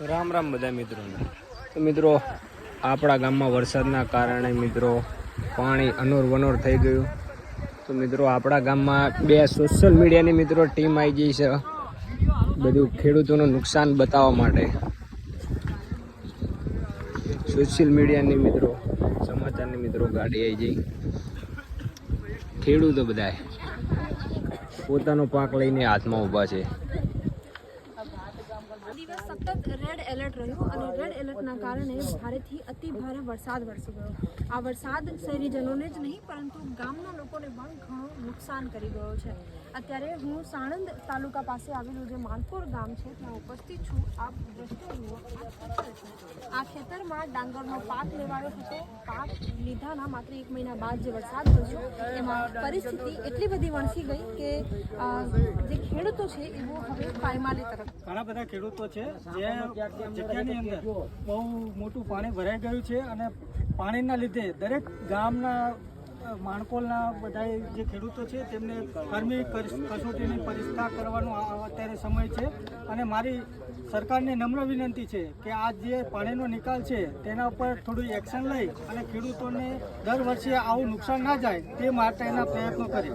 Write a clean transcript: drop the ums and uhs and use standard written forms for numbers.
રામ રામ બધા મિત્રોને. તો મિત્રો આપણા ગામમાં વરસાદના કારણે મિત્રો પાણી અનોર વનોર થઈ ગયું. તો મિત્રો આપણા ગામમાં બે સોશિયલ મીડિયાની મિત્રો ટીમ આવી ગઈ છે બધું ખેડૂતોનું નુકસાન બતાવવા માટે. સોશિયલ મીડિયાની મિત્રો સમાચારની મિત્રો ગાડી આવી જઈ. ખેડૂતો બધા પોતાનો પાક લઈને હાથમાં ઊભા છે. સતત રેડ એલર્ટ રહ્યું અને રેડ એલર્ટના કારણે ભારેથી અતિ ભારે વરસાદ વરસી ગયો. આ વરસાદ શહેરીજનોને જ નહીં પરંતુ ગામના લોકોને પણ ઘણું નુકસાન કરી ગયો છે. અત્યારે હું સાણંદ તાલુકા પાસે આવેલું જે માનકોર ગામ છે ત્યાં ઉપસ્થિત છું. આપ દ્રશ્યો જુઓ, આ ખેતરમાં ડાંગરનો પાક લેવાયો હતો. પાક લીધાના માત્ર 1 મહિના બાદ જે વરસાદ વરસ્યો એમાં પરિસ્થિતિ એટલી બધી વણસી ગઈ કે જે ખેડૂતો છે એવો હવે પાયમાલી તરફ. ઘણા બધા ખેડૂતો છે જે જગ્યાની અંદર બહુ મોટું પાણી ભરાઈ ગયું છે અને પાણીના લીધે દરેક ગામના માણકોલના બધા જે ખેડૂતો છે તેમને કર્મી કસોટીની પરીક્ષા કરવાનો અત્યારે સમય છે. અને મારી સરકારને નમ્ર વિનંતી છે કે આ જે પાણીનો નિકાલ છે તેના ઉપર થોડું એક્શન લઈ અને ખેડૂતોને દર વર્ષે આવું નુકસાન ના જાય તે માટેના પ્રયત્નો કરે.